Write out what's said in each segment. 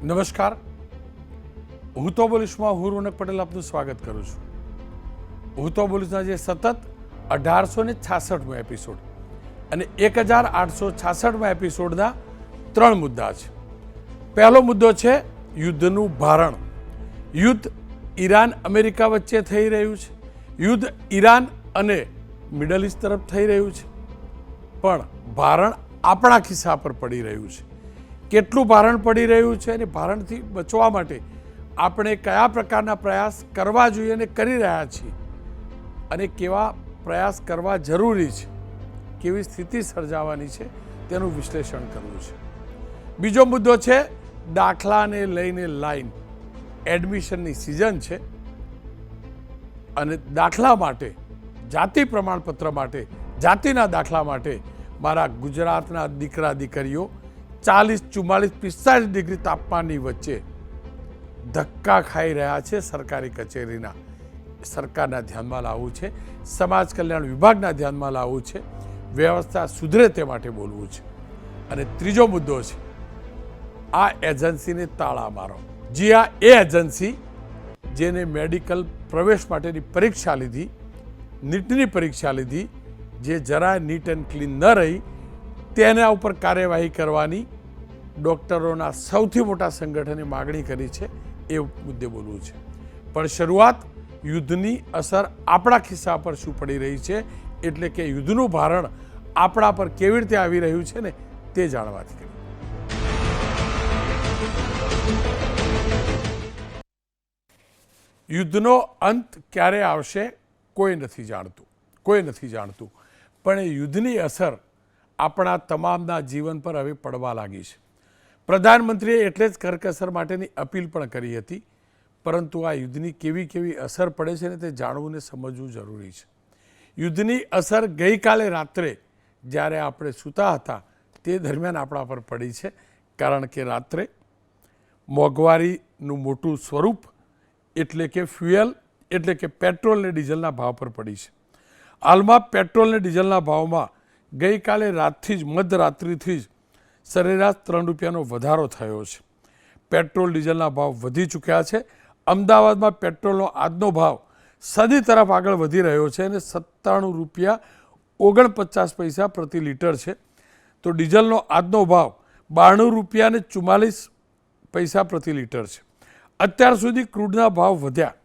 નમસ્કાર, હું તો બોલીશમાં હું રોનક પટેલ આપનું સ્વાગત કરું છું. હું તો બોલીશના જે સતત 1866મો એપિસોડ અને 1866મા એપિસોડના 3 મુદ્દા છે. પહેલો મુદ્દો છે યુદ્ધનું ભારણ. યુદ્ધ ઈરાન અમેરિકા વચ્ચે થઈ રહ્યું છે. યુદ્ધ ઈરાન અને મિડલ ઇસ્ટ તરફ થઈ રહ્યું છે, પણ ભારણ આપણા ખિસ્સા પર પડી રહ્યું છે. કેટલું ભારણ પડી રહ્યું છે અને ભારણથી બચવા માટે આપણે કયા પ્રકારના પ્રયાસ કરવા જોઈએ અને કરી રહ્યા છીએ, અને કેવા પ્રયાસ કરવા જરૂરી છે, કેવી સ્થિતિ સર્જાવાની છે તેનું વિશ્લેષણ કરવું છે. બીજો મુદ્દો છે દાખલાને લઈને લાઈન. એડમિશનની સિઝન છે અને દાખલા માટે, જાતિ પ્રમાણપત્ર માટે, જાતિના દાખલા માટે મારા ગુજરાતના દીકરા દીકરીઓ 40, 44, 45 ડિગ્રી તાપમાનની વચ્ચે ધક્કા ખાઈ રહ્યા છે. સરકારી કચેરીના સરકારના ધ્યાનમાં લાવવું છે, સમાજ કલ્યાણ વિભાગના ધ્યાનમાં લાવવું છે, વ્યવસ્થા સુધરે તે માટે બોલવું છે. અને ત્રીજો મુદ્દો છે આ એજન્સીને તાળા મારો. જી આ એ એજન્સી જેને મેડિકલ પ્રવેશ માટેની પરીક્ષા લીધી, નીટની પરીક્ષા લીધી, જે જરાય નીટ એન્ડ ક્લીન ન રહી, તેના ઉપર કાર્યવાહી કરવાની ડૉક્ટરોના સૌથી મોટા સંગઠને માગણી કરી છે. એ મુદ્દે બોલવું છે. પણ શરૂઆત યુદ્ધની અસર આપણા ખિસ્સા પર શું પડી રહી છે, એટલે કે યુદ્ધનું ભારણ આપણા પર કેવી રીતે આવી રહ્યું છે ને તે જાણવાથી કરી. યુદ્ધનો અંત ક્યારે આવશે કોઈ નથી જાણતું, પણ એ યુદ્ધની અસર આપણા તમામના જીવન પર હવે પડવા લાગી છે. પ્રધાનમંત્રીએ એટલે જ કરકસર માટેની અપીલ પણ કરી હતી, પરંતુ આ યુદ્ધની કેવી કેવી અસર પડે છે ને તે જાણવું ને સમજવું જરૂરી છે. યુદ્ધની અસર ગઈકાલે રાત્રે જ્યારે આપણે સૂતા હતા તે દરમિયાન આપણા પર પડી છે, કારણ કે રાત્રે મોંઘવારીનું મોટું સ્વરૂપ એટલે કે ફ્યુએલ એટલે કે પેટ્રોલ ને ડીઝલના ભાવ પર પડી છે. હાલમાં પેટ્રોલ ને ડીઝલના ભાવમાં ગઈકાલે રાતથી જ, મધરાત્રિથી જ સરેરાશ 3 રૂપિયાનો વધારો થયો છે. પેટ્રોલ ડીઝલના ભાવ વધી ચૂક્યા છે. અમદાવાદમાં પેટ્રોલનો આજનો ભાવ સદી તરફ આગળ વધી રહ્યો છે અને 97 રૂપિયા 49 પૈસા પ્રતિ લીટર છે. તો ડીઝલનો આજનો ભાવ 92 રૂપિયા ને 44 પૈસા પ્રતિ લીટર છે. અત્યાર સુધી ક્રૂડના ભાવ વધ્યા,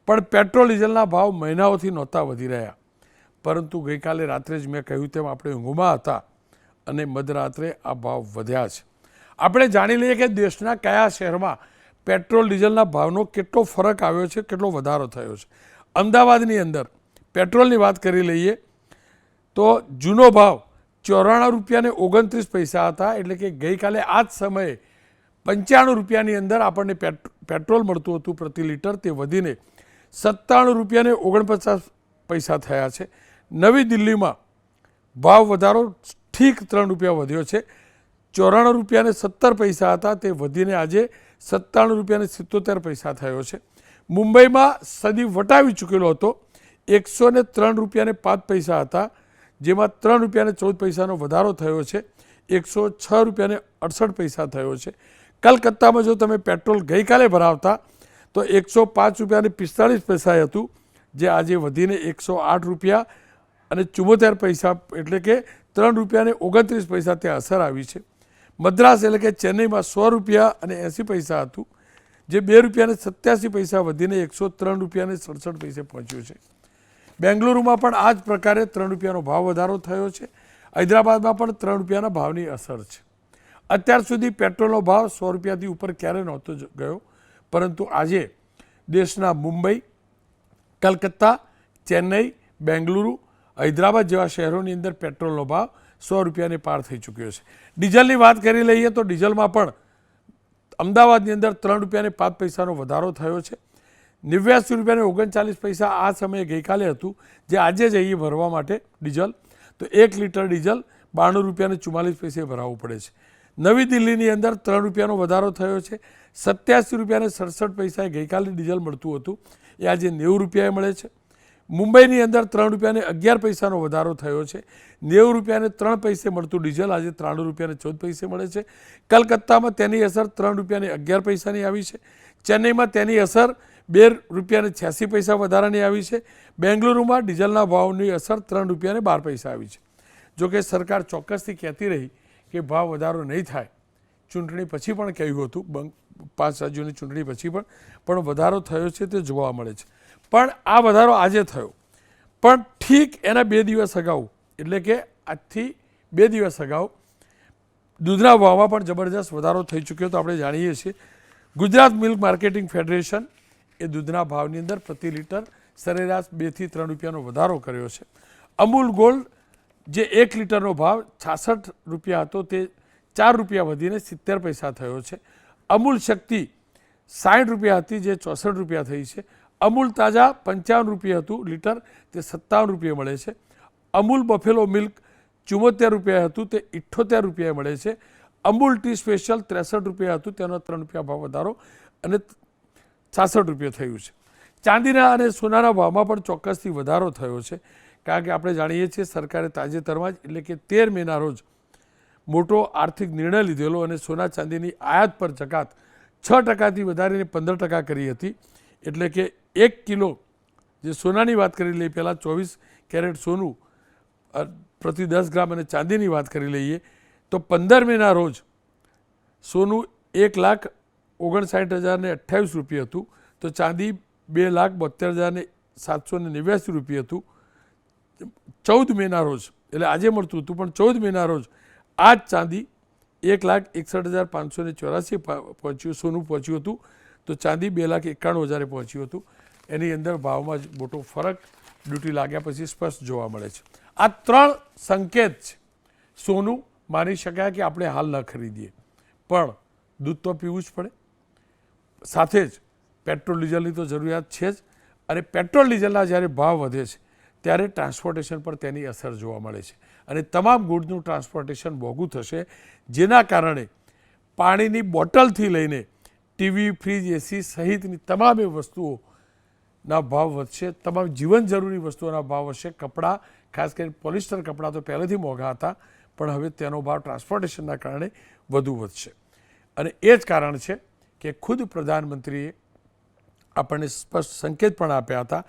પણ પેટ્રોલ ડીઝલના ભાવ મહિનાઓથી નહોતા વધી રહ્યા. પરંતુ ગઈકાલે રાત્રે જ મેં કહ્યું તેમ આપણે ઊંઘમાં હતા અને મધરાત્રે આ ભાવ વધ્યા છે. આપણે જાણી લઈએ કે દેશના કયા શહેરમાં પેટ્રોલ ડીઝલના ભાવનો કેટલો ફરક આવ્યો છે, કેટલો વધારો થયો છે. અમદાવાદની અંદર પેટ્રોલની વાત કરી લઈએ તો જૂનો ભાવ 94 રૂપિયા ને 29 પૈસા હતા, એટલે કે ગઈકાલે આ જ સમયે 95 રૂપિયાની અંદર આપણને પેટ્રોલ મળતું હતું પ્રતિ લીટર, તે વધીને 97 રૂપિયા ને 49 પૈસા થયા છે. નવી દિલ્હીમાં ભાવ વધારો ઠીક 3 રૂપિયા વધ્યો છે. 94 રૂપિયા ને 17 પૈસા હતા, તે વધીને આજે 97 રૂપિયા ને 77 પૈસા થયો છે. મુંબઈમાં સદી વટાવી ચૂકેલો હતો. 103 રૂપિયા ને 5 પૈસા હતા, જેમાં 3 રૂપિયા ને 14 પૈસાનો વધારો થયો છે. 106 રૂપિયા ને 68 પૈસા થયો છે. કલકત્તામાં જો તમે પેટ્રોલ ગઈકાલે ભરાવતા તો 105 રૂપિયા ને 45 પૈસા હતું, જે આજે વધીને 108 રૂપિયા અને 74 પૈસા, એટલે કે 3 રૂપિયા ને 29 પૈસા ત્યાં અસર આવી છે. મદ્રાસ એટલે કે ચેન્નઈમાં 100 રૂપિયા અને 80 પૈસા હતું, જે 2 રૂપિયા ને 87 પૈસા વધીને 103 રૂપિયા ને 67 પૈસે પહોંચ્યું છે. બેંગલુરુમાં પણ આ જ પ્રકારે 3 રૂપિયાનો ભાવ વધારો થયો છે. હૈદરાબાદમાં પણ 3 રૂપિયાના ભાવની અસર છે. અત્યાર સુધી પેટ્રોલનો ભાવ 100 રૂપિયાથી ઉપર ક્યારે નહોતો ગયો, પરંતુ આજે દેશના મુંબઈ, કલકત્તા, ચેન્નઈ, બેંગલુરુ, હૈદરાબાદ જેવા શહેરોની અંદર પેટ્રોલનો ભાવ 100 રૂપિયાને પાર થઈ ચૂક્યો છે. ડીઝલની વાત કરી લઈએ તો ડીઝલમાં પણ અમદાવાદની અંદર 3 રૂપિયા ને 5 પૈસાનો વધારો થયો છે. 89 રૂપિયા ને 39 પૈસા આ સમયે ગઈકાલે હતું, જે આજે જઈએ ભરવા માટે ડીઝલ તો 1 લીટર ડીઝલ 92 રૂપિયા ને 44 પૈસે ભરાવવું પડે છે. નવી દિલ્હીની અંદર 3 રૂપિયાનો વધારો થયો છે. 87 રૂપિયા ને 67 પૈસાએ ગઈકાલે ડીઝલ મળતું હતું, એ આજે 90 રૂપિયાએ મળે છે. મુંબઈની અંદર 3 રૂપિયાને 11 પૈસાનો વધારો થયો છે. 90 રૂપિયાને 3 પૈસે મળતું ડીઝલ આજે 93 રૂપિયાને 14 પૈસે મળે છે. કલકત્તામાં તેની અસર 3 રૂપિયાને 11 પૈસાની આવી છે. ચેન્નઈમાં તેની અસર 2 રૂપિયાને 86 પૈસા વધારાની આવી છે. બેંગલુરુમાં ડીઝલના ભાવની અસર 3 રૂપિયાને 12 પૈસા આવી છે. જોકે સરકાર ચોક્કસથી કહેતી રહી કે ભાવ વધારો નહીં થાય. ચૂંટણી પછી પણ કહ્યું હતું, 5 રાજ્યોની ચૂંટણી પછી પણ વધારો થયો છે તે જોવા મળે છે. પણ આ વધારો આજે થયો, પણ ઠીક એના 2 દિવસ અગાઉ, એટલે કે આજથી 2 દિવસ અગાઉ દૂધના ભાવમાં પણ જબરજસ્ત વધારો થઈ ચૂક્યો તો આપણે જાણીએ છીએ. ગુજરાત મિલ્ક માર્કેટિંગ ફેડરેશન એ દૂધના ભાવની અંદર પ્રતિ લીટર સરેરાશ 2 થી 3 રૂપિયાનો વધારો કર્યો છે. અમૂલ ગોલ્ડ જે 1 લીટરનો ભાવ 66 રૂપિયા હતો તે 4 રૂપિયા વધીને 70 પૈસા થયો છે. અમૂલ શક્તિ 60 રૂપિયા હતી જે 64 રૂપિયા થઈ છે. અમૂલ તાજા 55 રૂપિયા હતું લીટર તે 57 રૂપિયા મળે છે. અમૂલ બફેલો મિલ્ક 74 રૂપિયા હતું તે 78 રૂપિયા મળે છે. અમૂલ ટી સ્પેશિયલ 63 રૂપિયા હતું તેનો 3 રૂપિયા ભાવ વધારો અને 66 રૂપિયા થયું છે. ચાંદીના અને સોનાના ભાવમાં પણ ચોક્કસથી વધારો થયો છે. કારણ કે આપણે જાણીએ છીએ સરકારે તાજેતરમાં જ એટલે કે 13 મેના રોજ મોટો આર્થિક નિર્ણય લીધેલો અને સોના ચાંદીની આયાત પર જકાત 6%થી વધારીને 15% કરી હતી. એટલે કે 1 કિલો જે સોનાની વાત કરી લઈએ, પહેલાં 24 કેરેટ સોનું પ્રતિ 10 ગ્રામ અને ચાંદીની વાત કરી લઈએ તો 15 મેના રોજ સોનું 1,59,028 રૂપિયા હતું તો ચાંદી 2,72,789 રૂપિયા હતું. 14 મેના રોજ એટલે આજે મળતું હતું પણ 14 મેના રોજ આ જ ચાંદી 1,61,584 પહોંચ્યું, સોનું પહોંચ્યું હતું તો ચાંદી 2,91,000 પહોંચ્યું હતું. એની અંદર ભાવમાં જ મોટો ફરક ડ્યુટી લાગ્યા પછી સ્પષ્ટ જોવા મળે છે. આ 3 સંકેત છે. સોનું માની શકાય કે આપણે હાલ ન ખરીદીએ પણ દૂધ તો પીવું જ પડે. સાથે જ પેટ્રોલ ડીઝલની તો જરૂરિયાત છે જ અને પેટ્રોલ ડીઝલના જ્યારે ભાવ વધે છે ત્યારે ટ્રાન્સપોર્ટેશન પર તેની અસર જોવા મળે છે અને તમામ ગુડ્સનું ટ્રાન્સપોર્ટેશન મોંઘું થશે, જેના કારણે પાણીની બોટલથી લઈને ટીવી, ફ્રીજ, એસી સહિતની તમામ વસ્તુઓના ભાવ વધશે. તમામ જીવન જરૂરી વસ્તુઓના ભાવ વધશે. કપડાં, ખાસ કરીને પોલિસ્ટર કપડાં તો પહેલેથી મોંઘા હતા પણ હવે તેનો ભાવ ટ્રાન્સપોર્ટેશનના કારણે વધુ વધશે. અને એ જ કારણ છે કે ખુદ પ્રધાનમંત્રીએ આપણને સ્પષ્ટ સંકેત પણ આપ્યા હતા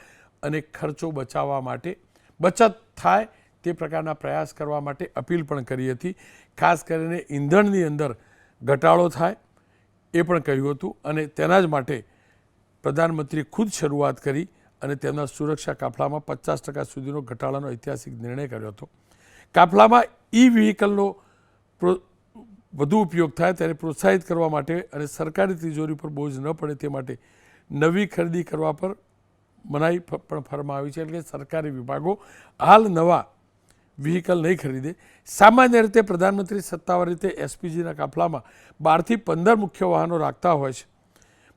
અને ખર્ચો બચાવવા માટે, બચત થાય તે પ્રકારના પ્રયાસ કરવા માટે અપીલ પણ કરી હતી. ખાસ કરીને ઈંધણની અંદર ઘટાડો થાય એ પણ કહ્યું હતું અને તેના જ માટે પ્રધાનમંત્રીએ ખુદ શરૂઆત કરી અને તેમના સુરક્ષા કાફલામાં 50% સુધીનો ઘટાડાનો ઐતિહાસિક નિર્ણય કર્યો હતો. કાફલામાં ઈ વ્હીકલનો વધુ ઉપયોગ થાય તેને પ્રોત્સાહિત કરવા માટે અને સરકારી તિજોરી પર બોજ ન પડે તે માટે નવી ખરીદી કરવા પર મનાઈ પણ ફરમાવી છે. એટલે કે સરકારી વિભાગો હાલ નવા વ્હીકલ નહીં ખરીદે. સામાન્ય રીતે પ્રધાનમંત્રી સત્તાવાર રીતે એસપીજીના કાફલામાં 12 થી 15 મુખ્ય વાહનો રાખતા હોય છે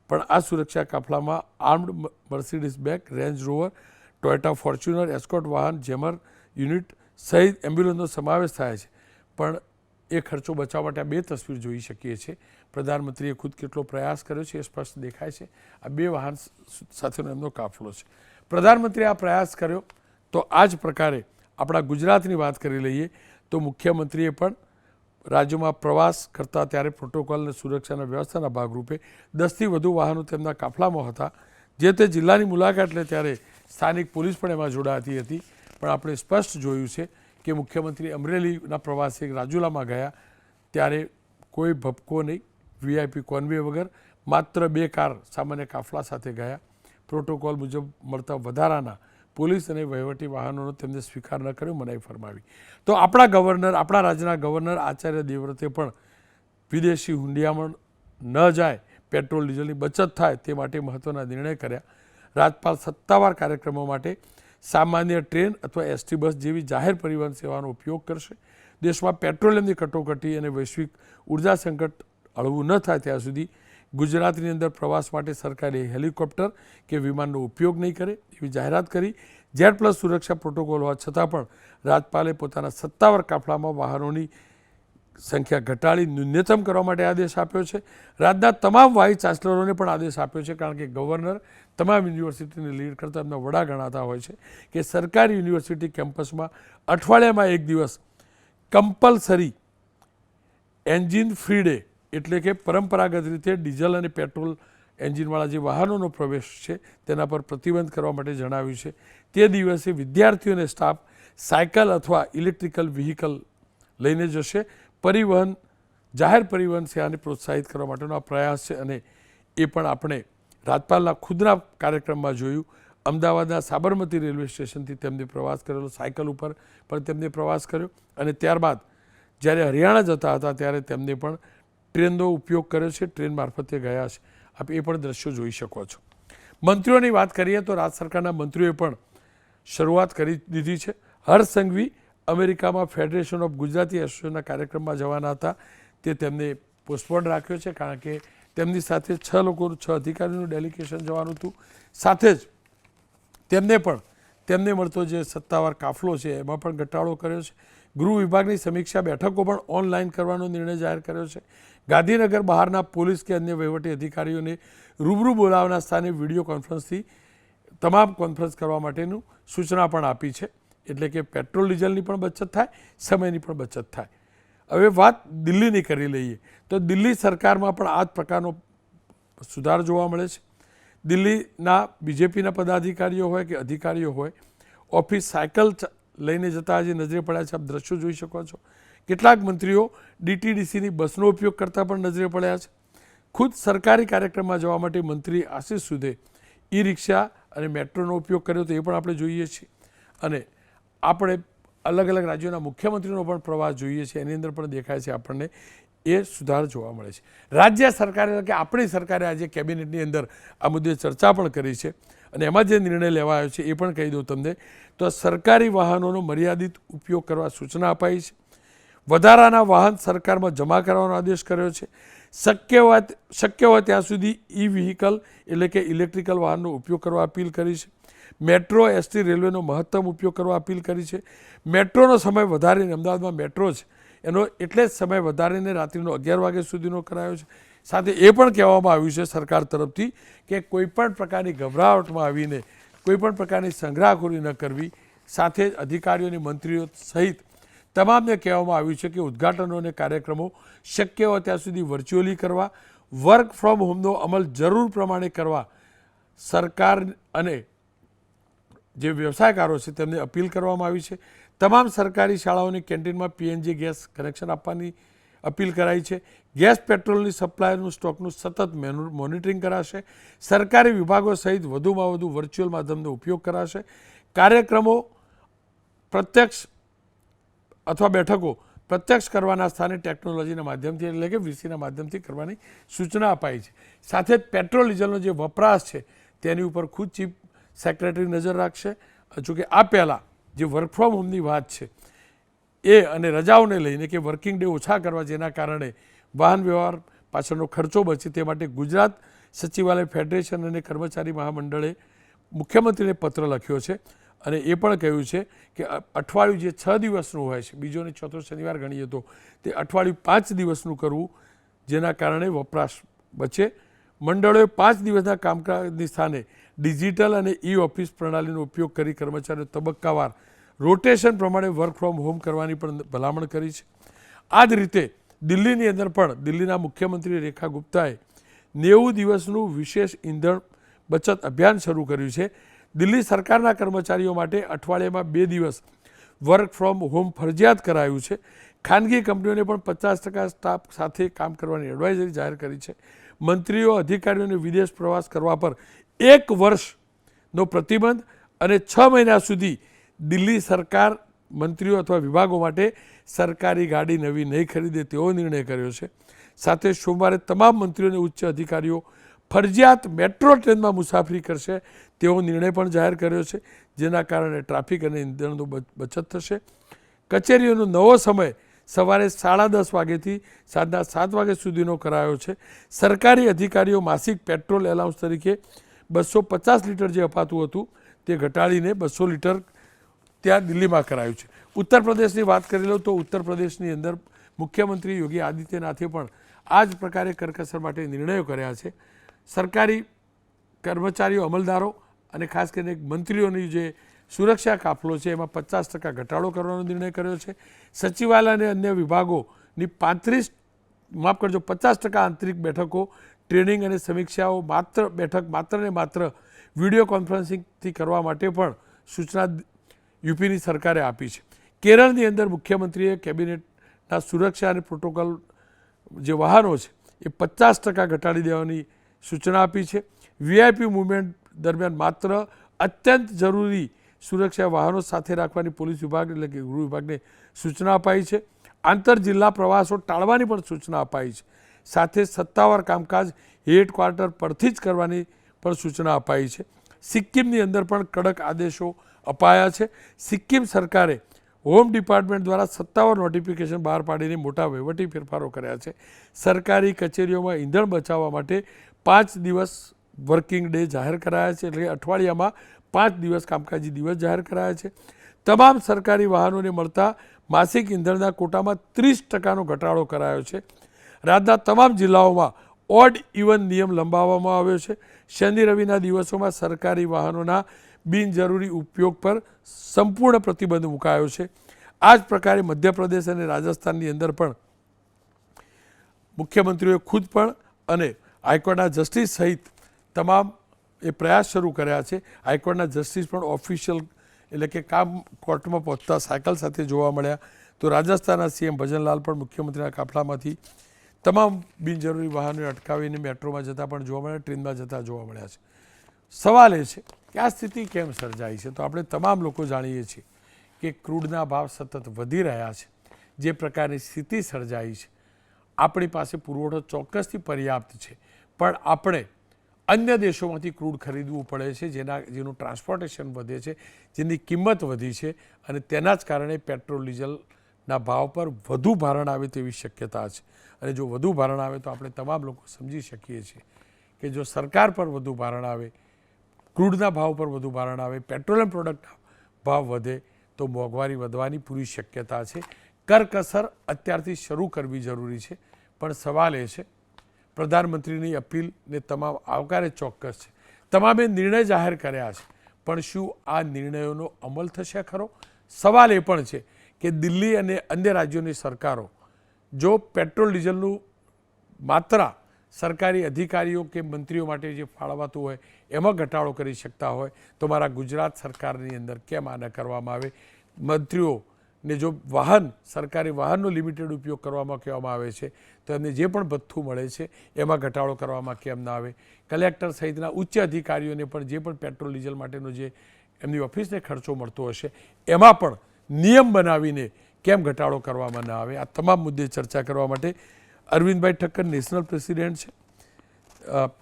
પણ આ સુરક્ષા કાફલામાં armed Mercedes Benz, Range Rover, Toyota Fortuner, escort વાહન, જેમર યુનિટ સહિત એમ્બ્યુલન્સનો સમાવેશ થાય છે. પણ એ ખર્ચો બચાવવા માટે આ 2 તસવીર જોઈ શકીએ છીએ. પ્રધાનમંત્રીએ ખુદ કેટલો પ્રયાસ કર્યો છે એ સ્પષ્ટ દેખાય છે. આ 2 વાહન સાથેનો એમનો કાફલો છે. પ્રધાનમંત્રીએ આ પ્રયાસ કર્યો તો આ જ પ્રકારે આપણા ગુજરાતની વાત કરી લઈએ તો મુખ્યમંત્રીએ પણ રાજ્યોમાં પ્રવાસ કરતા ત્યારે પ્રોટોકોલ અને સુરક્ષાના વ્યવસ્થાના ભાગરૂપે 10થી વધુ વાહનો તેમના કાફલામાં હતા. જે તે જિલ્લાની મુલાકાત લે ત્યારે સ્થાનિક પોલીસ પણ એમાં જોડાતી હતી. પણ આપણે સ્પષ્ટ જોયું છે કે મુખ્યમંત્રી અમરેલીના પ્રવાસે રાજુલામાં ગયા ત્યારે કોઈ ભપકો નહીં, વીઆઈપી કોન્વે વગર માત્ર 2 કાર સામાન્ય કાફલા સાથે ગયા. પ્રોટોકોલ મુજબ મળતા વધારાના પોલીસ અને વહીવટી વાહનોનો તેમને સ્વીકાર ન કર્યો, મનાઈ ફરમાવી. તો આપણા ગવર્નર, આપણા રાજ્યના ગવર્નર આચાર્ય દેવવ્રતે પણ વિદેશી હુંડિયામણ ન જાય, પેટ્રોલ ડીઝલની બચત થાય તે માટે મહત્ત્વના નિર્ણય કર્યા. રાજપાલ સત્તાવાર કાર્યક્રમો માટે સામાન્ય ટ્રેન અથવા એસટી બસ જેવી જાહેર પરિવહન સેવાનો ઉપયોગ કરશે. દેશમાં પેટ્રોલિયમની કટોકટી અને વૈશ્વિક ઉર્જા સંકટ હળવું ન થાય ત્યાં સુધી ગુજરાતની અંદર પ્રવાસ માટે સરકારે હેલિકોપ્ટર કે વિમાનનો ઉપયોગ નહીં કરે એવી જાહેરાત કરી. Z+ સુરક્ષા પ્રોટોકોલ હોવા છતાં પણ રાજપાલે પોતાના સત્તાવાર કાફલામાં વાહનોની સંખ્યા ઘટાડી ન્યૂનતમ કરવા માટે આદેશ આપ્યો છે. રાજ્યના તમામ વાઇસ ચાન્સલરોને પણ આદેશ આપ્યો છે, કારણ કે ગવર્નર તમામ યુનિવર્સિટીને લીડ કરતા એમના વડા ગણાતા હોય છે, કે સરકારી યુનિવર્સિટી કેમ્પસમાં અઠવાડિયામાં એક દિવસ કમ્પલસરી એન્જિન ફ્રી ડે, એટલે કે પરંપરાગત રીતે ડીઝલ અને પેટ્રોલ એન્જિનવાળા જે વાહનોનો પ્રવેશ છે તેના પર પ્રતિબંધ કરવા માટે જણાવ્યું છે. તે દિવસે વિદ્યાર્થીઓ અને સ્ટાફ સાયકલ અથવા ઇલેક્ટ્રિકલ વ્હીકલ લઈને જશે. પરિવહન, જાહેર પરિવહન સેવાને પ્રોત્સાહિત કરવા માટેનો આ પ્રયાસ છે, અને એ પણ આપણે રાજ્યપાલના ખુદના કાર્યક્રમમાં જોયું. અમદાવાદના સાબરમતી રેલવે સ્ટેશનથી તેમને પ્રવાસ કરેલો, સાયકલ ઉપર પણ તેમને પ્રવાસ કર્યો, અને ત્યારબાદ જ્યારે હરિયાણા જતા હતા ત્યારે તેમને પણ ટ્રેનનો ઉપયોગ કર્યો છે, ટ્રેન મારફતે ગયા છે. આપ એ પણ દ્રશ્યો જોઈ શકો છો. મંત્રીઓની વાત કરીએ તો રાજ્ય સરકારના મંત્રીઓએ પણ શરૂઆત કરી દીધી છે. હર્ષ સંઘવી અમેરિકામાં ફેડરેશન ઓફ ગુજરાતી એસોસિએશનના કાર્યક્રમમાં જવાના હતા, તે તેમને પોસ્ટપોન રાખ્યો છે, કારણ કે તેમની સાથે 6 અધિકારીઓનું ડેલિગેશન જવાનું હતું. સાથે જ તેમને મળતો જે સત્તાવાર કાફલો છે એમાં પણ ઘટાડો કર્યો છે. ગૃહ વિભાગની સમીક્ષા બેઠકો પણ ઓનલાઈન કરવાનો નિર્ણય જાહેર કર્યો છે. ગાંધીનગર બહારના પોલીસ કે અન્ય વહીવટી અધિકારીઓને રૂબરૂ બોલાવવાના સ્થાને વિડીયો કોન્ફરન્સથી તમામ કોન્ફરન્સ કરવા માટેનું સૂચના પણ આપી છે, એટલે કે પેટ્રોલ ડીઝલની પણ બચત થાય, સમયની પણ બચત થાય. હવે વાત દિલ્હીની કરી લઈએ તો દિલ્હી સરકારમાં પણ આ જ પ્રકારનો સુધાર જોવા મળે છે. દિલ્હીના બીજેપીના પદાધિકારીઓ હોય કે અધિકારીઓ હોય, ઓફિસ સાયકલ લઈને જતા આજે નજરે પડ્યા છે. આપ દ્રશ્યો જોઈ શકો છો. કેટલાક મંત્રીઓ ડીટીડીસીની બસનો ઉપયોગ કરતા પણ નજરે પડ્યા છે. ખુદ સરકારી કાર્યક્રમમાં જવા માટે મંત્રી આશિષ સુધે ઈ રિક્ષા અને મેટ્રોનો ઉપયોગ કર્યો તો એ પણ આપણે જોઈએ છીએ. અને આપણે અલગ અલગ રાજ્યોના મુખ્યમંત્રીનો પણ પ્રવાસ જોઈએ છીએ, એની અંદર પણ દેખાય છે આપણને એ સુધાર જોવા મળે છે. રાજ્ય સરકારે કે આપણી સરકારે આજે કેબિનેટની અંદર આ મુદ્દે ચર્ચા પણ કરી છે, અને એમાં જે નિર્ણય લેવાયો છે એ પણ કહી દઉં તમને. તો સરકારી વાહનોનો મર્યાદિત ઉપયોગ કરવા સૂચના અપાઈ છે. વધારાના વાહન સરકારમાં જમા કરવાનો આદેશ કર્યો છે. શક્ય હોય ત્યાં સુધી ઈ વ્હીકલ એટલે કે ઇલેક્ટ્રિકલ વાહનનો ઉપયોગ કરવા અપીલ કરી છે. મેટ્રો, એસટી, રેલવેનો મહત્તમ ઉપયોગ કરવા અપીલ કરી છે. મેટ્રોનો સમય વધારીને, અમદાવાદમાં મેટ્રો છે એનો એટલે જ સમય વધારીને રાત્રિનો 11 વાગ્યા સુધીનો કરાયો છે. સાથે એ પણ કહેવામાં આવ્યું છે સરકાર તરફથી કે કોઈપણ પ્રકારની ગભરાટમાં આવીને કોઈપણ પ્રકારની સંગ્રહખોરી ન કરવી. સાથે જ અધિકારીઓની, મંત્રીઓ સહિત તમામને કહેવામાં આવ્યું છે કે ઉદ્ઘાટનો અને કાર્યક્રમો શક્ય હોય ત્યાં સુધી વર્ચ્યુઅલી કરવા, વર્ક ફ્રોમ હોમનો અમલ જરૂર પ્રમાણે કરવા સરકાર અને જે વ્યવસાયકારો છે તેમને અપીલ કરવામાં આવી છે. તમામ સરકારી શાળાઓની કેન્ટીનમાં પીએનજી ગેસ કનેક્શન આપવાની અપીલ કરાઈ છે. ગેસ, પેટ્રોલની સપ્લાયનું સ્ટોકનું સતત મોનિટરિંગ કરાશે. સરકારી વિભાગો સહિત વધુમાં વધુ વર્ચ્યુઅલ માધ્યમનો ઉપયોગ કરાશે. કાર્યક્રમો પ્રત્યક્ષ અથવા બેઠકો પ્રત્યક્ષ કરવાના સ્થાને ટેકનોલોજીના માધ્યમથી એટલે કે વીસીના માધ્યમથી કરવાની સૂચના અપાઈ છે. સાથે જ પેટ્રોલ ડીઝલનો જે વપરાશ છે તેની ઉપર ખુદ ચીફ સેક્રેટરી નજર રાખશે. જોકે આ પહેલાં જે વર્ક ફ્રોમ હોમની વાત છે એ અને રજાઓને લઈને કે વર્કિંગ ડે ઓછા કરવા, જેના કારણે વાહન વ્યવહાર પાછળનો ખર્ચો બચે તે માટે ગુજરાત સચિવાલય ફેડરેશન અને કર્મચારી મહામંડળે મુખ્યમંત્રીને પત્ર લખ્યો છે, અને એ પણ કહ્યું છે કે અઠવાડિયું જે 6 દિવસનું હોય છે, બીજો ને ચોથો શનિવાર ગણીએ તો તે અઠવાડિયું 5 દિવસનું કરવું, જેના કારણે વપરાશ બચે. મંડળોએ 5 દિવસના કામકાજની સ્થાને ડિજિટલ અને ઈ ઓફિસ પ્રણાલીનો ઉપયોગ કરી કર્મચારીઓ તબક્કાવાર રોટેશન પ્રમાણે વર્ક ફ્રોમ હોમ કરવાની પણ ભલામણ કરી છે. આ જ રીતે દિલ્હીની અંદર પણ દિલ્હીના મુખ્યમંત્રી રેખા ગુપ્તાએ 90 દિવસનું વિશેષ ઈંધણ બચત અભિયાન શરૂ કર્યું છે. દિલ્હી સરકારના કર્મચારીઓ માટે અઠવાડિયામાં 2 દિવસ વર્ક ફ્રોમ હોમ ફરજિયાત કરાયું છે. ખાનગી કંપનીઓને પણ 50% સ્ટાફ સાથે કામ કરવાની એડવાઇઝરી જાહેર કરી છે. મંત્રીઓ, અધિકારીઓને વિદેશ પ્રવાસ કરવા પર 1 વર્ષનો પ્રતિબંધ અને 6 મહિના સુધી દિલ્હી સરકાર મંત્રીઓ અથવા વિભાગો માટે સરકારી ગાડી નવી નહીં ખરીદે તેવો નિર્ણય કર્યો છે. સાથે સોમવારે તમામ મંત્રીઓ અને ઉચ્ચ અધિકારીઓ ફરજિયાત મેટ્રો ટ્રેનમાં મુસાફરી કરશે તેવો નિર્ણય પણ જાહેર કર્યો છે, જેના કારણે ટ્રાફિક અને ઇંધણનો બચત થશે. કચેરીઓનો નવો સમય સવારે 10:30 વાગ્યાથી સાંજના 7 વાગ્યા સુધીનો કરાયો છે. સરકારી અધિકારીઓ માસિક પેટ્રોલ એલાઉન્સ તરીકે 250 લીટર જે અપાતું હતું તે ઘટાડીને 200 લીટર ત્યાં દિલ્હીમાં કરાયું છે. ઉત્તર પ્રદેશની વાત કરી લો તો ઉત્તર પ્રદેશની અંદર મુખ્યમંત્રી યોગી આદિત્યનાથે પણ આ જ પ્રકારે કરકસર માટે નિર્ણયો કર્યા છે. સરકારી કર્મચારીઓ, અમલદારો અને ખાસ કરીને મંત્રીઓની જે સુરક્ષા કાફલો છે એમાં 50% ઘટાડો કરવાનો નિર્ણય કર્યો છે. સચિવાલય અને અન્ય વિભાગોની 50% આંતરિક બેઠકો, ટ્રેનિંગ અને સમીક્ષાઓ માત્ર ને માત્ર વિડીયો કોન્ફરન્સિંગથી કરવા માટે પણ સૂચના યુપીની સરકારે આપી છે. કેરળની અંદર મુખ્યમંત્રીએ કેબિનેટના સુરક્ષા અને પ્રોટોકોલ જે વાહનો છે એ 50% ઘટાડી દેવાની સૂચના આપી છે. વીઆઈપી મુવમેન્ટ દરમિયાન માત્ર અત્યંત જરૂરી સુરક્ષા વાહનો સાથે રાખવાની પોલીસ વિભાગ એટલે કે ગૃહ વિભાગને સૂચના અપાઈ છે. આંતર જિલ્લા પ્રવાસો ટાળવાની પણ સૂચના અપાઈ છે. સાથે સત્તાવાર કામકાજ હેડક્વાર્ટર પરથી જ કરવાની પણ સૂચના અપાઈ છે. સિક્કિમની અંદર પણ કડક આદેશો અપાયા છે. સિક્કિમ સરકારે હોમ ડિપાર્ટમેન્ટ દ્વારા સત્તાવાર નોટિફિકેશન બહાર પાડીને મોટા વહીવટી ફેરફારો કર્યા છે. સરકારી કચેરીઓમાં ઈંધણ બચાવવા માટે 5 દિવસ વર્કિંગ ડે જાહેર કરાયા છે, એટલે કે અઠવાડિયામાં 5 દિવસ કામકાજી દિવસ જાહેર કરાયા છે. તમામ સરકારી વાહનોને મળતા માસિક ઈંધણના કોટામાં 30%નો ઘટાડો કરાયો છે. રાજ્યના તમામ જિલ્લાઓમાં ઓડ ઇવન નિયમ લંબાવવામાં આવ્યો છે. શનિ રવિના દિવસોમાં સરકારી વાહનોના બિનજરૂરી ઉપયોગ પર સંપૂર્ણ પ્રતિબંધ મુકાયો છે. આ જ પ્રકારે મધ્યપ્રદેશ અને રાજસ્થાનની અંદર પણ મુખ્યમંત્રીઓએ ખુદ પણ અને હાઈકોર્ટના જસ્ટિસ સહિત તમામ એ પ્રયાસ શરૂ કર્યા છે. હાઈકોર્ટના જસ્ટિસ પણ ઓફિશિયલ એટલે કે કામ કોર્ટમાં પહોંચતા સાયકલ સાથે જોવા મળ્યા. તો રાજસ્થાનના સીએમ ભજનલાલ પણ મુખ્યમંત્રીના કાફલામાંથી તમામ બિનજરૂરી વાહનોને અટકાવીને મેટ્રોમાં જતા પણ જોવા મળ્યા, ટ્રેનમાં જતા જોવા મળ્યા છે. સવાલ એ છે કે આ સ્થિતિ કેમ સર્જાઈ છે? તો આપણે તમામ લોકો જાણીએ છીએ કે ક્રૂડના ભાવ સતત વધી રહ્યા છે. જે પ્રકારની સ્થિતિ સર્જાઈ છે, આપણી પાસે પુરવઠો ચોક્કસથી પર્યાપ્ત છે, પણ આપણે અન્ય દેશોમાંથી ક્રૂડ ખરીદવું પડે છે, જેનું ટ્રાન્સપોર્ટેશન વધે છે, જેની કિંમત વધી છે અને તેના જ કારણે પેટ્રોલ ડીઝલના ભાવ પર વધુ ભારણ આવે તેવી શક્યતા છે. અને જો વધુ ભારણ આવે તો આપણે તમામ લોકો સમજી શકીએ છીએ કે જો સરકાર પર વધુ ભારણ આવે, ક્રૂડના ભાવ પર વધુ ભારણ આવે, પેટ્રોલિયમ પ્રોડક્ટના ભાવ વધે તો મોંઘવારી વધવાની પૂરી શક્યતા છે. કરકસર અત્યારથી શરૂ કરવી જરૂરી છે, પણ સવાલ એ છે પ્રધાનમંત્રીની અપીલને તમામ આવકારે ચોક્કસ છે. તમામે નિર્ણય જાહેર કર્યા છે, પણ શું આ નિર્ણયોનો અમલ થશે ખરો? સવાલ એ પણ છે કે દિલ્હી અને અન્ય રાજ્યોની સરકારો જો પેટ્રોલ ડીઝલનું માત્રા સરકારી અધિકારીઓ કે મંત્રીઓ માટે જે ફાળવાતું હોય એમાં ઘટાડો કરી શકતા હોય તો મારા ગુજરાત સરકારની અંદર કેમ આ ન કરવામાં આવે? મંત્રીઓને જો સરકારી વાહનનો લિમિટેડ ઉપયોગ કરવામાં કહેવામાં આવે છે તો એમને જે પણ ભથ્થું મળે છે એમાં ઘટાડો કરવામાં કેમ ના આવે? કલેક્ટર સહિતના ઉચ્ચ અધિકારીઓને પણ જે પણ પેટ્રોલ ડીઝલ માટેનો જે એમની ઓફિસને ખર્ચો મળતો હશે એમાં પણ નિયમ બનાવીને કેમ ઘટાડો કરવામાં ના આવે? આ તમામ મુદ્દે ચર્ચા કરવા માટે અરવિંદભાઈ ઠક્કર નેશનલ પ્રેસિડેન્ટ છે,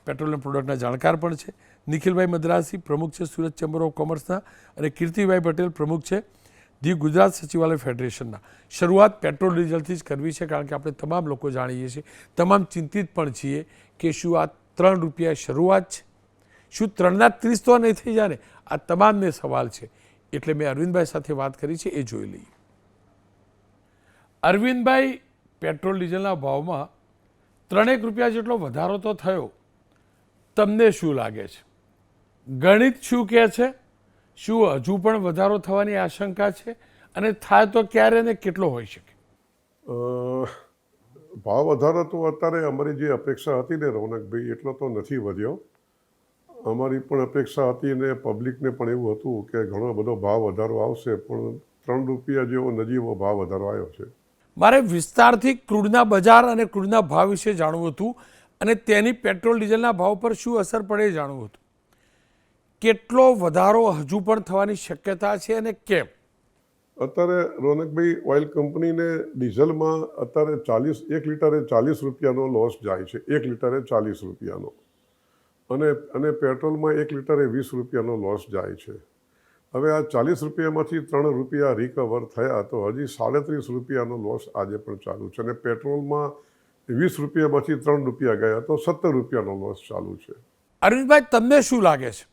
પેટ્રોલિયમ પ્રોડક્ટના જાણકાર પણ છે. નિખિલભાઈ મદ્રાસી પ્રમુખ છે સુરત ચેમ્બર ઓફ કોમર્સના અને કીર્તિભાઈ પટેલ પ્રમુખ છે ધી ગુજરાત સચિવાલય ફેડરેશનના. શરૂઆત પેટ્રોલ ડીઝલથી જ કરવી છે, કારણ કે આપણે તમામ લોકો જાણીએ છીએ, તમામ ચિંતિત પણ છીએ કે શું આ 3 રૂપિયા શરૂઆત છે? શું 3ના 30 તો નહીં થઈ જાય ને? આ તમામને સવાલ છે. એટલે મેં અરવિંદભાઈ સાથે વાત કરી છે, એ જોઈ લઈએ. અરવિંદભાઈ, પેટ્રોલ ડીઝલના ભાવમાં 3 રૂપિયા જેટલો વધારો તો થયો, તમને શું લાગે છે? ગણિત શું કહે છે? શું હજુ પણ વધારો થવાની આશંકા છે? અને થાય તો ક્યારે ને કેટલો હોઈ શકે? ભાવ વધારો તો અત્યારે અમારી જે અપેક્ષા હતી ને રોનકભાઈ, એટલો તો નથી વધ્યો. અમારી પણ અપેક્ષા હતી ને પબ્લિકને પણ એવું હતું કે ઘણો બધો ભાવ વધારો આવશે, પણ 3 રૂપિયા જેવો નજીવો ભાવ વધારો આવ્યો છે. મારે વિસ્તારથી ક્રૂડના બજાર અને ક્રૂડના ભાવ વિશે જાણવું હતું અને તેની પેટ્રોલ ડીઝલના ભાવ પર શું અસર પડે જાણવું હતું. કેટલો વધારો હજુ પણ થવાની શક્યતા છે અને કેમ? અત્યારે રોનકભાઈ, ઓઇલ કંપનીને ડીઝલમાં અત્યારે 1 લીટરે 40 રૂપિયાનો લોસ જાય છે, 1 લીટરે 40 રૂપિયાનો, અને પેટ્રોલમાં 1 લીટરે 20 રૂપિયાનો લોસ જાય છે. હવે આ 40 રૂપિયામાંથી 3 રૂપિયા રિકવર થયા તો હજી 37 રૂપિયાનો લોસ આજે પણ ચાલુ છે, અને પેટ્રોલમાં 20 રૂપિયામાંથી 3 રૂપિયા ગયા તો 17 રૂપિયાનો લોસ ચાલુ છે. અરવિંદભાઈ, તમને શું લાગે છે?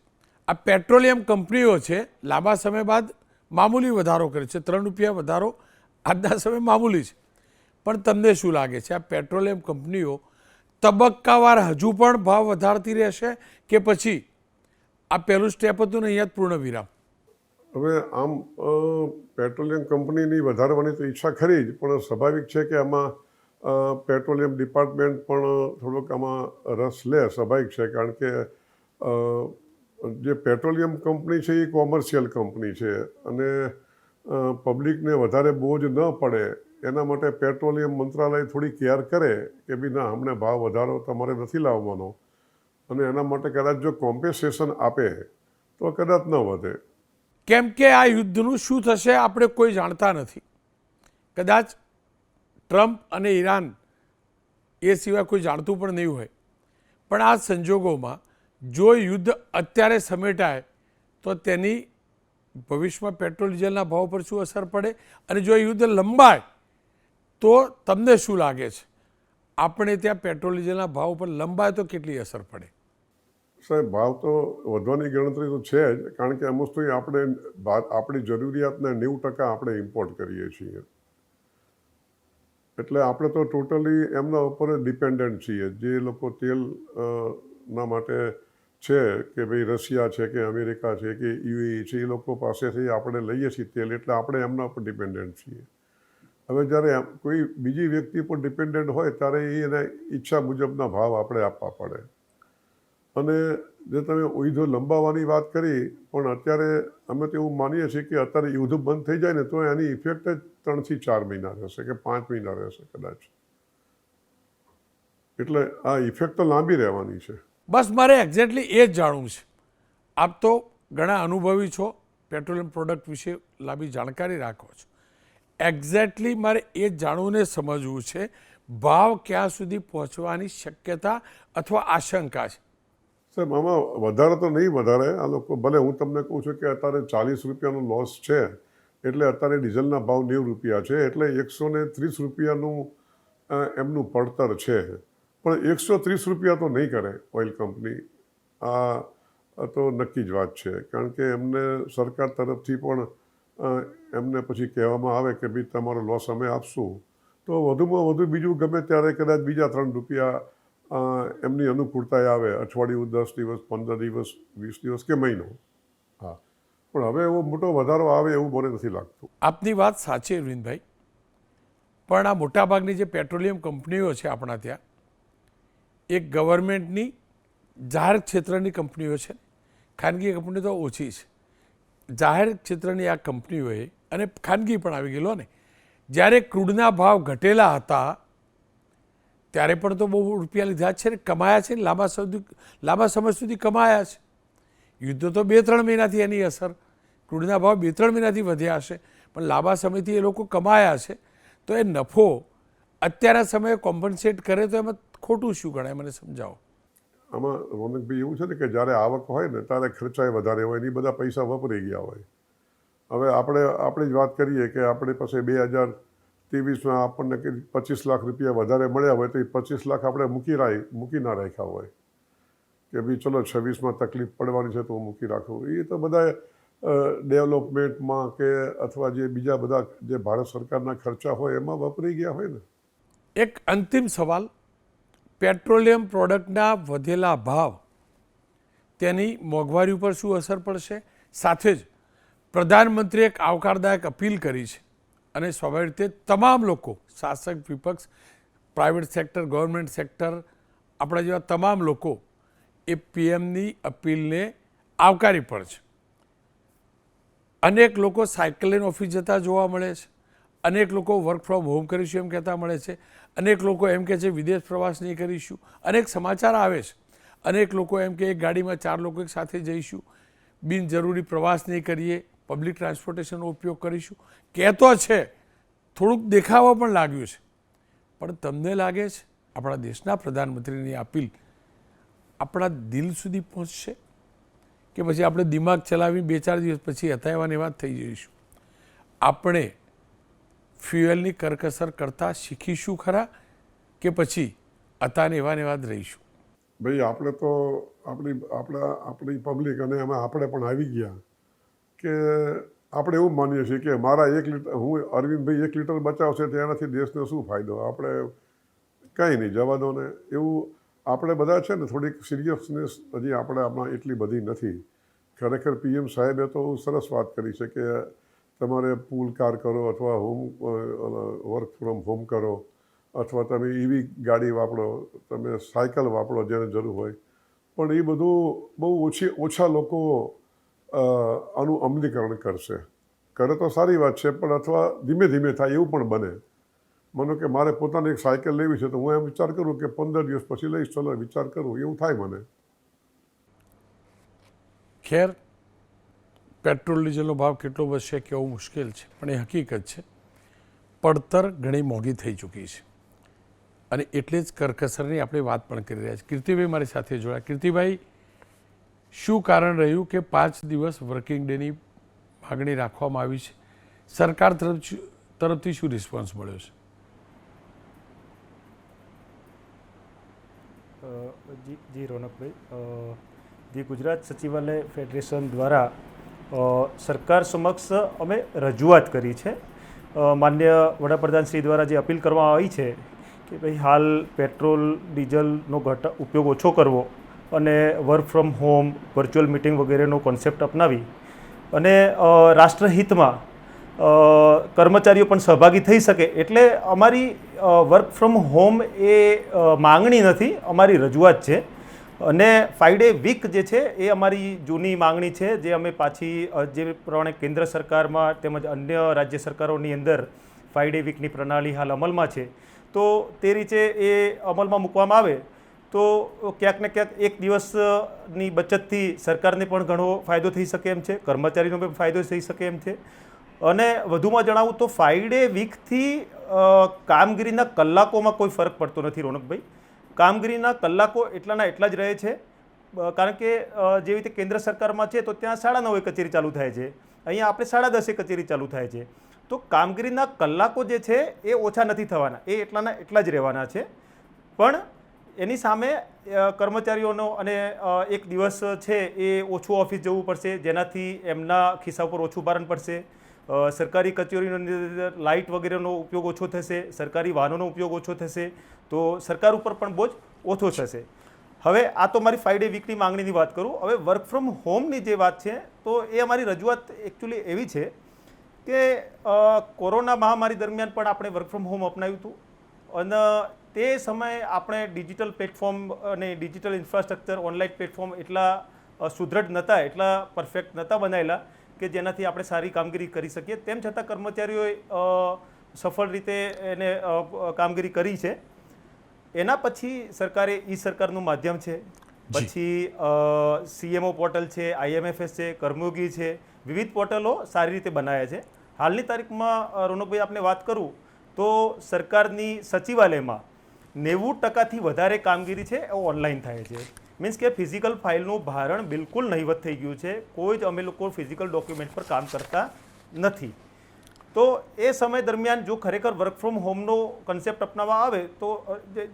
આ પેટ્રોલિયમ કંપનીઓ છે લાંબા સમય બાદ મામૂલી વધારો કરે છે, 3 રૂપિયા વધારો આજના સમય મામૂલી છે, પણ તમને શું લાગે છે આ પેટ્રોલિયમ કંપનીઓ તબક્કાવાર હજુ પણ ભાવ વધારતી રહેશે કે પછી આ પહેલું સ્ટેપ હતું ને અહીંયા જ પૂર્ણ વિરામ? હવે આમ પેટ્રોલિયમ કંપનીની વધારવાની તો ઈચ્છા ખરી જ, પણ સ્વાભાવિક છે કે આમાં પેટ્રોલિયમ ડિપાર્ટમેન્ટ પણ થોડોક આમાં રસ લે, સ્વાભાવિક છે. કારણ કે જે પેટ્રોલિયમ કંપની છે એ કોમર્શિયલ કંપની છે અને પબ્લિકને વધારે બોજ ન પડે એના માટે પેટ્રોલિયમ મંત્રાલય થોડી કેર કરે કે ભાઈ ના, અમને ભાવ વધારો તમારે નથી લાવવાનો, અને એના માટે કદાચ જો કોમ્પેસેશન આપે તો કદાચ ન વધે. કેમ કે આ યુદ્ધનું શું થશે આપણે કોઈ જાણતા નથી. કદાચ ટ્રમ્પ અને ઈરાન એ સિવાય કોઈ જાણતું પણ નહીં હોય. પણ આ સંજોગોમાં જો યુદ્ધ અત્યારે સમેટાય તો તેની ભવિષ્યમાં પેટ્રોલ ડીઝલના ભાવ પર શું અસર પડે, અને જો યુદ્ધ લંબાય તો તમને શું લાગે છે આપણે ત્યાં પેટ્રોલ ડીઝલના ભાવ પર લંબાય તો કેટલી અસર પડે? સાહેબ, ભાવ તો વધવાની ગણતરી તો છે જ, કારણ કે અમુક તો આપણે આપણી જરૂરિયાતના 90% આપણે ઇમ્પોર્ટ કરીએ છીએ. એટલે આપણે તો ટોટલી એમના ઉપર જ ડિપેન્ડન્ટ છીએ. જે લોકો તેલ ના માટે છે કે ભાઈ રશિયા છે કે અમેરિકા છે કે યુએઈ છે, એ લોકો પાસેથી આપણે લઈએ છીએ તેલ, એટલે આપણે એમના ઉપર ડિપેન્ડન્ટ છીએ. હવે જ્યારે કોઈ બીજી વ્યક્તિ પર ડિપેન્ડન્ટ હોય ત્યારે એને ઈચ્છા મુજબના ભાવ આપણે આપવા પડે. અને જે તમે યુદ્ધ લંબાવવાની વાત કરી, પણ અત્યારે અમે તો એવું માનીએ છીએ કે અત્યારે યુદ્ધ બંધ થઈ જાય ને તો એની ઇફેક્ટ જ 3 થી 4 મહિના રહેશે કે 5 મહિના રહેશે કદાચ. એટલે આ ઇફેક્ટ તો લાંબી રહેવાની છે. બસ મારે એક્ઝેક્ટલી એ જ જાણવું છે. આપ તો ઘણા અનુભવી છો, પેટ્રોલિયમ પ્રોડક્ટ વિશે લાંબી જાણકારી રાખો છો. એક્ઝેક્ટલી મારે એ જ જાણવું ને સમજવું છે ભાવ ક્યાં સુધી પહોંચવાની શક્યતા અથવા આશંકા છે? સાહેબ, આમાં વધારે તો નહીં વધારે. આ લોકો ભલે, હું તમને કહું છું કે અત્યારે 40 રૂપિયાનો લોસ છે, એટલે અત્યારે ડીઝલના ભાવ 90 રૂપિયા છે, એટલે 130 રૂપિયાનું એમનું પડતર છે. પણ 130 રૂપિયા તો નહીં કરે ઓઇલ કંપની, આ તો નક્કી જ વાત છે. કારણ કે એમને સરકાર તરફથી પણ એમને પછી કહેવામાં આવે કે ભાઈ તમારો લોસ અમે આપશું, તો વધુમાં વધુ બીજું ગમે ત્યારે કદાચ બીજા 3 રૂપિયા એમની અનુકૂળતાએ આવે, અઠવાડિયું, 10 દિવસ, 15 દિવસ, 20 દિવસ કે મહિનો. હા, પણ હવે એવો મોટો વધારો આવે એવું મને નથી લાગતું. આપની વાત સાચી અરવિંદભાઈ, પણ આ મોટાભાગની જે પેટ્રોલિયમ કંપનીઓ છે આપણા ત્યાં, એ ગવર્મેન્ટની જાહેર ક્ષેત્રની કંપનીઓ છે, ખાનગી કંપની તો ઓછી છે. જાહેર ક્ષેત્રની આ કંપનીઓએ, અને ખાનગી પણ આવી ગયેલો ને, જ્યારે ક્રૂડના ભાવ ઘટેલા હતા ત્યારે પણ તો બહુ રૂપિયા લીધા છે ને, કમાયા છે ને, લાંબા સમય સુધી કમાયા છે. યુદ્ધ તો 2-3 મહિનાથી એની અસર, ક્રૂડના ભાવ 2-3 મહિનાથી વધ્યા હશે, પણ લાંબા સમયથી એ લોકો કમાયા છે. તો એ નફો અત્યારના સમયે કોમ્પન્સેટ કરે તો એમાં ખોટું શું ગણાય, મને સમજાવો. આમાં રોનકભાઈ એવું છે ને કે જ્યારે આવક હોય ને ત્યારે ખર્ચાય વધારે હોય, એ બધા પૈસા વપરાઈ ગયા હોય. હવે આપણે જ વાત કરીએ કે આપણી પાસે 2023માં આપણને 25 લાખ રૂપિયા વધારે મળ્યા હોય, તો એ 25 લાખ આપણે મૂકી ના રાખ્યા હોય કે ભાઈ ચલો 26માં તકલીફ પડવાની છે તો મૂકી રાખવું. એ તો બધા ડેવલપમેન્ટમાં કે અથવા જે બીજા બધા જે ભારત સરકારના ખર્ચા હોય એમાં વપરાઈ ગયા હોય ને. એક અંતિમ સવાલ, પેટ્રોલિયમ પ્રોડક્ટના વધેલા ભાવ તેની મોંઘવારી ઉપર શું અસર પડશે? સાથે જ પ્રધાનમંત્રીએ એક આવકારદાયક અપીલ કરી છે, અને સ્વાભાવિક રીતે તમામ લોકો, શાસક, વિપક્ષ, પ્રાઇવેટ સેક્ટર, ગવર્મેન્ટ સેક્ટર, આપણા જેવા તમામ લોકો એ પીએમની અપીલને આવકારી પણ છે. અનેક લોકો સાયકલ લઈને ઓફિસ જતા જોવા મળે છે, અનેક લોકો વર્ક ફ્રોમ હોમ કરીશું એમ કહેતા મળે છે, અનેક લોકો એમ કહે છે વિદેશ પ્રવાસ નહીં કરીશું, અનેક સમાચાર આવે છે. અનેક લોકો એમ કે એક ગાડીમાં 4 લોકો એક સાથે જઈશું, બિનજરૂરી પ્રવાસ નહીં કરીએ, પબ્લિક ટ્રાન્સપોર્ટેશનનો ઉપયોગ કરીશું. કહેતો છે, થોડુંક દેખાવા પણ લાગ્યું છે. પણ તમને લાગે છે આપણા દેશના પ્રધાનમંત્રીની અપીલ આપણા દિલ સુધી પહોંચશે કે પછી આપણે દિમાગ ચલાવી 2-4 દિવસ પછી હતાયવાની વાત થઈ જઈશું? આપણે ફ્યુએલની કરકસર કરતાં શીખીશું ખરા કે પછી અતાને એવા ને એવા જ રહીશું? ભાઈ, આપણે તો આપણી પબ્લિક અને એમાં આપણે પણ આવી ગયા કે આપણે એવું માનીએ છીએ કે મારા 1 લીટર, હું અરવિંદભાઈ 1 લીટર બચાવશે તેનાથી દેશને શું ફાયદો, આપણે કંઈ નહીં, જવા દો ને. એવું આપણે બધા છે ને થોડીક સિરિયસનેસ હજી આપણા એટલી બધી નથી. ખરેખર PM સાહેબે તો સરસ વાત કરી છે કે તમારે પૂલ કાર કરો અથવા વર્ક ફ્રોમ હોમ કરો અથવા તમે EV ગાડી વાપરો, તમે સાયકલ વાપરો જેને જરૂર હોય, પણ એ બધું બહુ ઓછા લોકો આનું અમલીકરણ કરશે. કરે તો સારી વાત છે, પણ અથવા ધીમે ધીમે થાય એવું પણ બને. માનો કે મારે પોતાને એક સાયકલ લેવી છે તો હું એમ વિચાર કરું કે 15 દિવસ પછી લઈશ, ચલો વિચાર કરું, એવું થાય મને. ખેર પેટ્રોલ ડીઝલનો ભાવ કેટલો વધશે કેવું મુશ્કેલ છે, પણ એ હકીકત છે પડતર ઘણી મોંઘી થઈ ચૂકી છે અને એટલે જ કરકસરની આપણે વાત પણ કરી રહ્યા છીએ. કીર્તિભાઈ મારી સાથે જોડાયા. કીર્તિભાઈ, શું કારણ રહ્યું કે 5 દિવસ વર્કિંગ ડેની માગણી રાખવામાં આવી છે? સરકાર તરફથી શું રિસ્પોન્સ મળ્યો છે? જી રોનકભાઈ, ધી ગુજરાત સચિવાલય ફેડરેશન દ્વારા સરકાર સમક્ષ અમે રજૂઆત કરી છે. માન્ય વડાપ્રધાન શ્રી દ્વારા જે અપીલ કરવામાં આવી છે કે ભાઈ હાલ પેટ્રોલ ડીઝલનો ઉપયોગ ઓછો કરવો અને work from home, virtual meeting વગેરેનો કોન્સેપ્ટ અપનાવી અને રાષ્ટ્રહિતમાં કર્મચારીઓ પણ સહભાગી થઈ શકે, એટલે અમારી વર્ક ફ્રોમ હોમ એ માંગણી નથી, અમારી રજૂઆત છે. અને 5 ડે વીક જે છે એ અમારી જૂની માંગણી છે, જે અમે પાછી જે પ્રમાણે કેન્દ્ર સરકારમાં તેમજ અન્ય રાજ્ય સરકારોની અંદર 5 ડે વીકની પ્રણાલી હાલ અમલમાં છે, તો તે રીતે એ અમલમાં મૂકવામાં આવે તો ક્યાંક ને ક્યાંક એક દિવસની બચતથી સરકારને પણ ઘણો ફાયદો થઈ શકે એમ છે, કર્મચારીનો પણ ફાયદો થઈ શકે એમ છે. અને વધુમાં જણાવું તો 5 ડે વીકથી કામગીરીના કલાકોમાં કોઈ ફરક પડતો નથી રોનકભાઈ. કામગીરીના કલાકો એટલાના એટલા જ રહે છે, કારણ કે જેવી રીતે કેન્દ્ર સરકારમાં છે તો ત્યાં 9:30 કચેરી ચાલુ થાય છે, અહીંયા આપણે 10:30 કચેરી ચાલુ થાય છે. તો કામગીરીના કલાકો જે છે એ ઓછા નથી થવાના, એ એટલાના એટલા જ રહેવાના છે. પણ એની સામે કર્મચારીઓનો અને એક દિવસ છે એ ઓછું ઓફિસ જવું પડશે, જેનાથી એમના ખિસ્સા ઉપર ઓછું ભારણ પડશે. સરકારી કચેરીઓની અંદર લાઇટ વગેરેનો ઉપયોગ ઓછો થશે, સરકારી વાહનોનો ઉપયોગ ઓછો થશે, તો સરકાર ઉપર પણ બોજ ઓછો થશે. હવે આ તો મારી 5 ડે વીકની માંગણીની વાત કરું. હવે વર્ક ફ્રોમ હોમની જે વાત છે તો એ અમારી રજૂઆત એકચ્યુઅલી એવી છે કે કોરોના મહામારી દરમિયાન પણ આપણે વર્ક ફ્રોમ હોમ અપનાવ્યું હતું અને તે સમયે આપણે ડિજિટલ પ્લેટફોર્મ અને ડિજિટલ ઇન્ફ્રાસ્ટ્રક્ચર, ઓનલાઈન પ્લેટફોર્મ એટલા સુદૃઢ નહોતા, એટલા પરફેક્ટ નહોતા બનાવેલા કે જેનાથી આપણે સારી કામગીરી કરી શકીએ. તેમ છતાં કર્મચારીઓએ સફળ રીતે એને કામગીરી કરી છે. એના પછી સરકારે સરકારનું માધ્યમ છે, પછી CMO પોર્ટલ છે, IMFS છે, કર્મયોગી છે, વિવિધ પોર્ટલો સારી રીતે બનાવ્યા છે. હાલની તારીખમાં રોનકભાઈ આપને વાત કરું તો સરકારની સચિવાલયમાં 90%થી વધારે કામગીરી છે એ ઓનલાઈન થાય છે. મીન્સ કે ફિઝિકલ ફાઇલનું ભારણ બિલકુલ નહીવત થઈ ગયું છે. કોઈ જ અમે લોકો ફિઝિકલ ડોક્યુમેન્ટ પર કામ કરતા નથી. તો એ સમય દરમિયાન જો ખરેખર વર્ક ફ્રોમ હોમનો કન્સેપ્ટ અપનાવવા આવે તો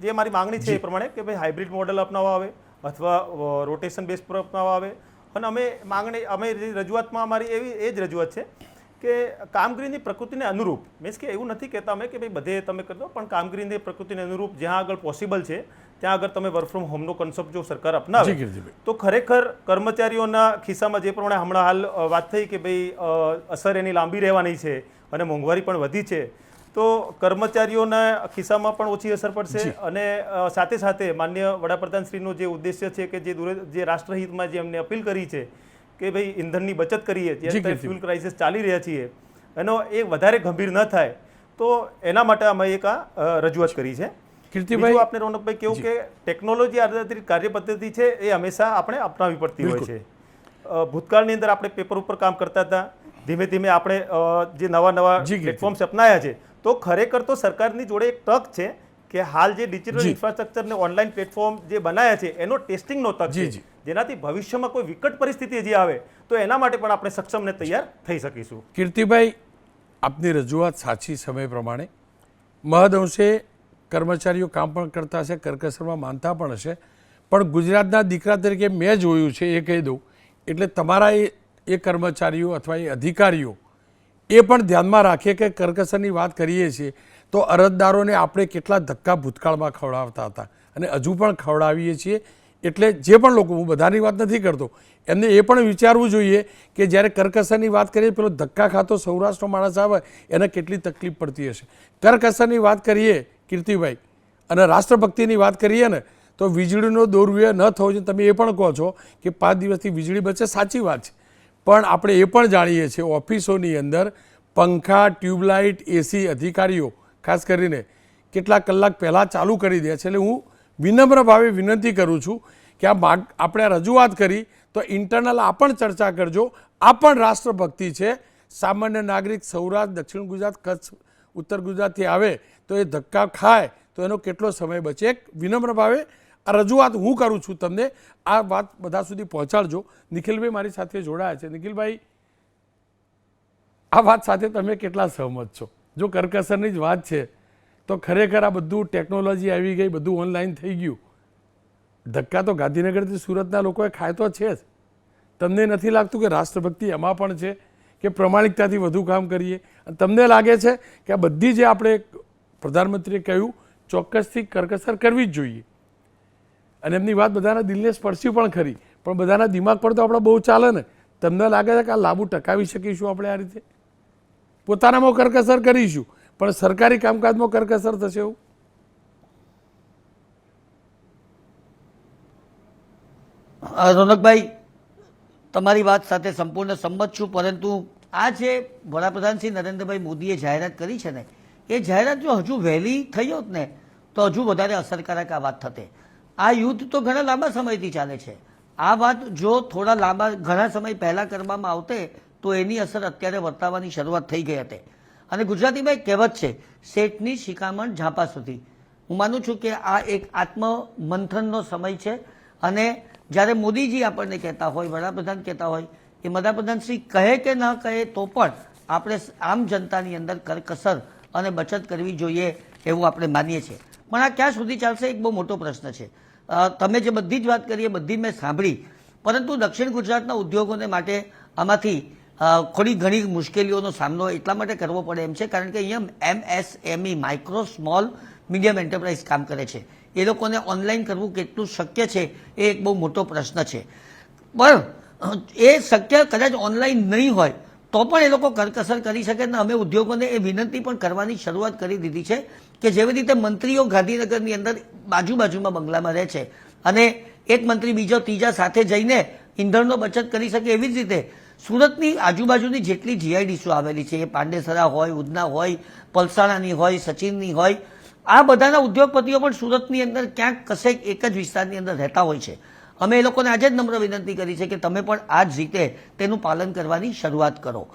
જે મારી માંગણી છે એ પ્રમાણે કે ભાઈ હાઇબ્રિડ મોડલ અપનાવવા આવે અથવા રોટેશન બેઝ પર અપનાવવા આવે. અને અમે રજૂઆતમાં અમારી એ જ રજૂઆત છે કે કામગીરીની પ્રકૃતિને અનુરૂપ, મીન્સ કે એવું નથી કહેતા અમે કે ભાઈ બધે તમે કરી દો, પણ કામગીરીની પ્રકૃતિને અનુરૂપ જ્યાં આગળ પોસિબલ છે ત્યાં આગળ તમે વર્ક ફ્રોમ હોમનો કોન્સેપ્ટ જો સરકાર અપનાવે તો ખરેખર કર્મચારીઓના ખિસ્સામાં જે પ્રમાણે હમણાં હાલ વાત થઈ કે ભાઈ અસર એની લાંબી રહેવાની છે અને મોંઘવારી પણ વધી છે, તો કર્મચારીઓના ખિસ્સામાં પણ ઓછી અસર પડશે. અને સાથે સાથે માન્ય વડાપ્રધાનશ્રીનો જે ઉદ્દેશ્ય છે કે જે રાષ્ટ્રહિતમાં જે અમને અપીલ કરી છે કે ભાઈ ઈંધણની બચત કરીએ, જે ફ્યુલ ક્રાઇસિસ ચાલી રહ્યા છીએ એનો એ વધારે ગંભીર ન થાય, તો એના માટે અમે એક આ રજૂઆત કરી છે. કીર્તિભાઈ, આપણે રોનકભાઈ કેવું કે ટેકનોલોજી આધારિત કાર્ય પદ્ધતિ છે એ હંમેશા આપણે અપનાવવી પડતી હોય છે. ભૂતકાળની અંદર આપણે પેપર ઉપર કામ કરતા હતા, ધીમે ધીમે આપણે જે નવા પ્લેટફોર્મ્સ અપનાયા છે, તો ખરેખર તો સરકારની જોડે એક તક છે કે હાલ જે ડિજિટલ ઇન્ફ્રાસ્ટ્રક્ચર ને ઓનલાઈન પ્લેટફોર્મ જે બનાયા છે એનો ટેસ્ટિંગનો તક છે, જેનાથી ભવિષ્યમાં કોઈ વિકટ પરિસ્થિતિ જે આવે તો એના માટે પણ આપણે સક્ષમ ને તૈયાર થઈ શકીશું. કીર્તિભાઈ, આપની રજૂઆત સાચી સમય પ્રમાણે મહદઅંશે કર્મચારીઓ કામ પણ કરતા હશે, કરકસરમાં માનતા પણ હશે, પણ ગુજરાતના દીકરા તરીકે મેં જોયું છે એ કહી દઉં, એટલે તમારા એ કર્મચારીઓ અથવા એ અધિકારીઓ એ પણ ધ્યાનમાં રાખીએ કે કરકસરની વાત કરીએ છીએ તો અરજદારોને આપણે કેટલા ધક્કા ભૂતકાળમાં ખવડાવતા હતા અને હજુ પણ ખવડાવીએ છીએ. એટલે જે પણ લોકો, હું બધાની વાત નથી કરતો, એમને એ પણ વિચારવું જોઈએ કે જ્યારે કરકસરની વાત કરીએ, પેલો ધક્કા ખાતો સૌરાષ્ટ્રનો માણસ આવે એને કેટલી તકલીફ પડતી હશે. કરકસરની વાત કરીએ કીર્તિભાઈ, અને રાષ્ટ્રભક્તિની વાત કરીએ ને, તો વીજળીનો દુર્વ્યય ન થવો જોઈએ. તમે એ પણ કહો છો કે 5 દિવસથી વીજળી બચે, સાચી વાત છે, પણ આપણે એ પણ જાણીએ છીએ ઓફિસોની અંદર પંખા, ટ્યુબલાઇટ, એસી અધિકારીઓ ખાસ કરીને કેટલા કલાક પહેલાં ચાલુ કરી દે છે. એટલે હું વિનમ્ર ભાવે વિનંતી કરું છું કે આપણે રજૂઆત કરી તો ઇન્ટરનલ આ પણ ચર્ચા કરજો. આ પણ રાષ્ટ્રભક્તિ છે. સામાન્ય નાગરિક સૌરાષ્ટ્ર, દક્ષિણ ગુજરાત, કચ્છ, ઉત્તર ગુજરાતથી આવે તો એ ધક્કા ખાય તો એનો કેટલો સમય બચે. એક વિનમ્ર ભાવે આ રજૂઆત હું કરું છું તમને. આ વાત બધા સુધી પહોંચાડજો. નિખિલભાઈ મારી સાથે જોડાયા છે. નિખિલભાઈ, આ વાત સાથે તમે કેટલા સહમત છો? જો કરકસરની જ વાત છે તો ખરેખર આ બધું ટેકનોલોજી આવી ગઈ, બધું ઓનલાઈન થઈ ગયું. ધક્કા તો ગાંધીનગરથી સુરતના લોકોએ ખાય તો છે જ. તમને નથી લાગતું કે રાષ્ટ્રભક્તિ એમાં પણ છે કે પ્રમાણિકતાથી વધુ કામ કરીએ? અને તમને લાગે છે કે આ બધી જે આપણે પ્રધાનમંત્રીએ કહ્યું ચોક્કસથી કરકસર કરવી જ જોઈએ, અને એમની વાત બધાના દિલને સ્પર્શી પણ ખરી, પણ બધાના દિમાગ પર તો આપણે બહુ ચાલે ને. તમને લાગે છે કે આ લાભો ટકાવી શકીશું આપણે આ રીતે? પોતાનામાં કરકસર કરીશું પણ સરકારી કામકાજમાં કરકસર થશે એવું? રોનકભાઈ, તમારી વાત સાથે સંપૂર્ણ સંમત છું, પરંતુ આ જે વડાપ્રધાન શ્રી નરેન્દ્રભાઈ મોદીએ જાહેરાત કરી છે ને, એ જાહેરાત જો હજુ વહેલી થઈ હોત ને તો હજુ વધારે અસરકારક આ વાત થતે. આ યુદ્ધ તો ઘણા લાંબા સમયથી ચાલે છે. આ વાત જો ઘણા સમય પહેલાં કરવામાં આવતે તો એની અસર અત્યારે વર્તાવાની શરૂઆત થઈ ગઈ હતી. અને ગુજરાતીમાં એક કહેવત છે, શેઠની શિખામણ ઝાંપા સુધી. હું માનું છું કે આ એક આત્મમંથનનો સમય છે. અને જ્યારે મોદીજી આપણને કહેતા હોય, વડાપ્રધાન કહેતા હોય, એ વડાપ્રધાન શ્રી કહે કે ન કહે તો પણ આપણે આમ જનતાની અંદર કરકસર અને બચત કરવી જોઈએ એવું આપણે માનીએ છીએ. પણ આ ક્યાં સુધી ચાલશે એક બહુ મોટો પ્રશ્ન છે. તમે જે બધી જ વાત કરી એ બધી મેં સાંભળી, પરંતુ દક્ષિણ ગુજરાતના ઉદ્યોગોને માટે આમાંથી થોડી ઘણી મુશ્કેલીઓનો સામનો એટલા માટે કરવો પડે એમ છે કારણ કે અહીંયા MSME, micro small medium enterprise કામ કરે છે. એ લોકોને ઓનલાઈન કરવું કેટલું શક્ય છે એ એક બહુ મોટો પ્રશ્ન છે. પણ એ શક્ય કદાચ ઓનલાઈન નહીં હોય તો પણ એ લોકો કરકસર કરી શકે. ને અમે ઉદ્યોગોને એ વિનંતી પણ કરવાની શરૂઆત કરી દીધી છે કે જેવી રીતે મંત્રીઓ ગાંધીનગરની અંદર બાજુમાં બંગલામાં રહે છે અને એક મંત્રી બીજો ત્રીજા સાથે જઈને ઈંધણનો બચત કરી શકે, એવી જ રીતે સુરતની આજુબાજુની જેટલી GIDCO આવેલી છે, એ પાંડેસરા હોય, ઉધના હોય, પલસાણાની હોય, સચિનની હોય, આ બધાના ઉદ્યોગપતિઓ પણ સુરતની અંદર ક્યાંક કશેક એક જ વિસ્તારની અંદર રહેતા હોય છે. અમે એ લોકોને આજે જ નમ્ર વિનંતી કરી છે કે તમે પણ આ જ રીતે તેનું પાલન કરવાની શરૂઆત કરો.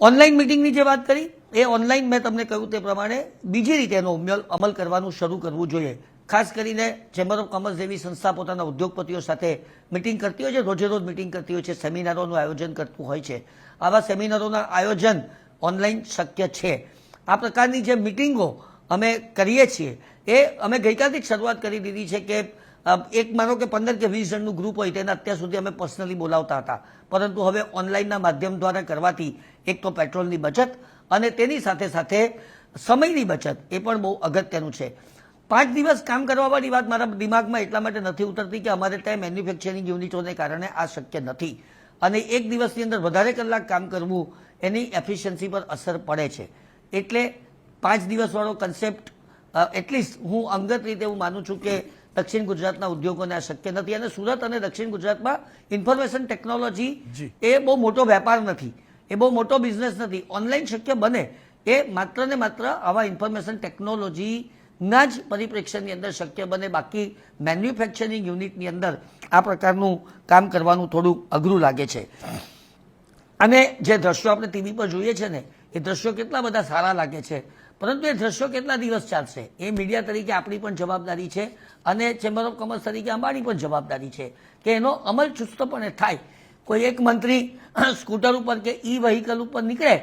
ઓનલાઈન મિટિંગની જે વાત કરી, એ ઓનલાઈન મેં તમને કહ્યું તે પ્રમાણે બીજી રીતે એનો અમલ કરવાનું શરૂ કરવું જોઈએ. ખાસ કરીને ચેમ્બર ઓફ કોમર્સ જેવી સંસ્થા પોતાના ઉદ્યોગપતિઓ સાથે મિટિંગ કરતી હોય છે, રોજે રોજ મિટિંગ કરતી હોય છે, સેમિનારોનું આયોજન કરતું હોય છે. આવા સેમિનારોના આયોજન ઓનલાઈન શક્ય છે. આ પ્રકારની જે મિટિંગો અમે કરીએ છીએ એ અમે ગઈકાલથી જ શરૂઆત કરી દીધી છે કે એક માનો કે 15 કે 20 જણનું ગ્રુપ હોય તેને અત્યાર સુધી અમે પર્સનલી બોલાવતા હતા, પરંતુ હવે ઓનલાઈનના માધ્યમ દ્વારા કરવાથી એક તો પેટ્રોલની બચત અને તેની સાથે સાથે સમયની બચત એ પણ બહુ અગત્યનું છે. 5 દિવસ કામ કરવાવાળી વાત મારા દિમાગમાં એટલા માટે નથી ઉતરતી કે અમારે ત્યાં મેન્યુફેક્ચરિંગ યુનિટોને કારણે આ શક્ય નથી અને એક દિવસની અંદર વધારે કલાક કામ કરવું એની એફિશિયન્સી પર અસર પડે છે. એટલે 5 દિવસવાળો કન્સેપ્ટ એટલીસ્ટ હું અંગત રીતે હું માનું છું કે દક્ષિણ ગુજરાતના ઉદ્યોગોને આ શક્ય નથી. અને સુરત અને દક્ષિણ ગુજરાતમાં ઇન્ફોર્મેશન ટેકનોલોજી એ બહુ મોટો વેપાર નથી, એ બહુ મોટો બિઝનેસ નથી. ઓનલાઈન શક્ય બને એ માત્ર ને માત્ર આવા ઇન્ફોર્મેશન ટેકનોલોજીના જ પરિપ્રેક્ષ્યની અંદર શક્ય બને. બાકી મેન્યુફેક્ચરિંગ યુનિટની અંદર આ પ્રકારનું કામ કરવાનું થોડું અઘરું લાગે છે. અને જે દ્રશ્યો આપણે ટીવી પર જોઈએ છે ને, એ દ્રશ્યો કેટલા બધા સારા લાગે છે, પરંતુ એ દ્રશ્યો કેટલા દિવસ ચાલશે એ મીડિયા તરીકે આપણી પણ જવાબદારી છે અને ચેમ્બર ઓફ કોમર્સ તરીકે અમારી પણ જવાબદારી છે કે એનો અમલ ચુસ્તપણે થાય. કોઈ એક મંત્રી સ્કૂટર ઉપર કે વ્હીકલ ઉપર નીકળે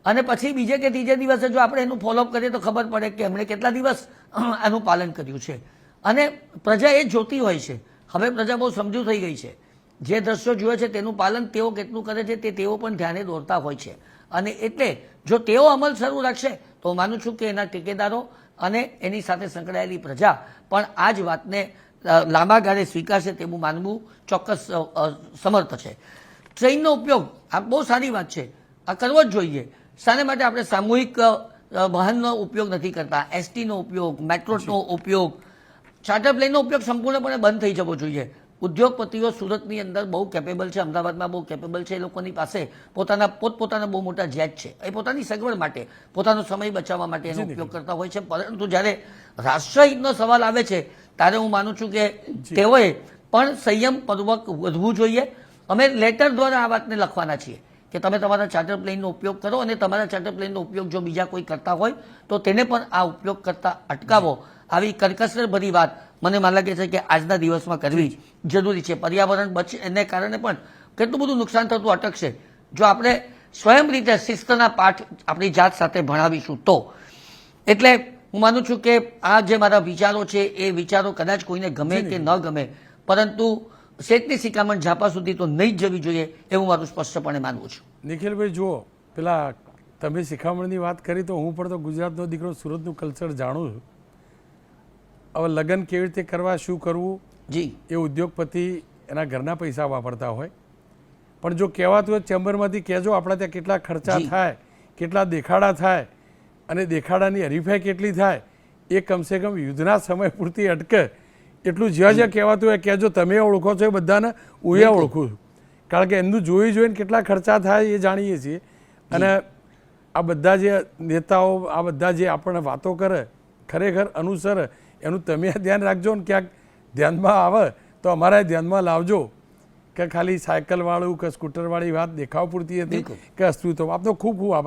અને પછી બીજે કે ત્રીજે દિવસે જો આપણે એનું ફોલોઅપ કરીએ તો ખબર પડે કે એમણે કેટલા દિવસ આનું પાલન કર્યું છે. અને પ્રજા એ જોતી હોય છે. હવે પ્રજા બહુ સમજુ થઈ ગઈ છે. જે દ્રશ્યો જુએ છે તેનું પાલન તેઓ કેટલું કરે છે તે તેઓ પણ ધ્યાને દોરતા હોય છે. અને એટલે જો તેઓ અમલ શરૂ રાખશે તો હું માનું છું કે એના ટેકેદારો અને એની સાથે સંકળાયેલી પ્રજા પણ આ જ વાતને લાંબા ગાળે સ્વીકારશે તેવું માનવું ચોક્કસ સમર્થ છે. ટ્રેનનો ઉપયોગ આ બહુ સારી વાત છે, આ કરવો જ જોઈએ. શાને માટે આપણે સામૂહિક વાહનનો ઉપયોગ નથી કરતા? એસટીનો ઉપયોગ, મેટ્રોનો ઉપયોગ, ચાર્ટર પ્લેનનો ઉપયોગ સંપૂર્ણપણે બંધ થઈ જવો જોઈએ. ઉદ્યોગપતિઓ સુરતની અંદર બહુ કેપેબલ છે, અમદાવાદમાં બહુ કેપેબલ છે, એ લોકોની પાસે પોતપોતાના બહુ મોટા જેટ છે, એ પોતાની સગવડ માટે, પોતાનો સમય બચાવવા માટે એનો ઉપયોગ કરતા હોય છે. પરંતુ જ્યારે રાષ્ટ્રહિતનો સવાલ આવે છે ત્યારે હું માનું છું કે તેઓએ પણ સંયમપૂર્વક વધવું જોઈએ. અમે લેટર દ્વારા આ વાતને લખવાના છીએ કે તમે તમારા ચાર્ટર પ્લેનનો ઉપયોગ કરો અને તમારા ચાર્ટર પ્લેનનો ઉપયોગ જો બીજા કોઈ કરતા હોય તો તેને પણ આ ઉપયોગ કરતા અટકાવો. આવી કરકસરભરી વાત મને લાગે છે કે આજના દિવસમાં કરવી જરૂરી છે. પર્યાવરણ બચે એને કારણે પણ કેટલું બધું નુકસાન થતું અટકશે જો આપણે સ્વયં રીતે શિસ્તના પાઠ આપણી જાત સાથે ભણાવીશું તો. એટલે હું માનું છું કે આ જે મારા વિચારો છે એ વિચારો કદાચ કોઈને ગમે કે ન ગમે, પરંતુ શેઠની શિખામણ ઝાપા સુધી તો નહીં જ જવી જોઈએ એવું મારું સ્પષ્ટપણે માનવું છું. નિખિલભાઈ જુઓ, પેલા તમે શિખામણની વાત કરી તો હું પણ તો ગુજરાતનો દીકરો, સુરતનું કલ્ચર જાણું છું. હવે લગ્ન કેવી રીતે કરવા, શું કરવું, જી એ ઉદ્યોગપતિ એના ઘરના પૈસા વાપરતા હોય, પણ જો કહેવાતું હોય ચેમ્બરમાંથી કહેજો આપણા ત્યાં કેટલા ખર્ચા થાય, કેટલા દેખાડા થાય અને દેખાડાની હરીફાઈ કેટલી થાય, એ કમસે કમ યુદ્ધના સમય પૂરતી અટકે એટલું જ્યાં જ્યાં કહેવાતું હોય કહેજો. તમે ઓળખો છો એ બધાને, હું એ ઓળખું છું, કારણ કે એમનું જોઈને કેટલા ખર્ચા થાય એ જાણીએ છીએ. અને આ બધા જે નેતાઓ આ બધા જે આપણને વાતો કરે ખરેખર અનુસરે એનું તમે ધ્યાન રાખજો ને ક્યાંક ધ્યાનમાં આવે તો અમારા ધ્યાનમાં લાવજો કે ખાલી સાયકલવાળું કે સ્કૂટરવાળી વાત દેખાવ પૂરતી હતી કે અસ્તિત્વ. આપનો ખૂબ ખૂબ આભાર.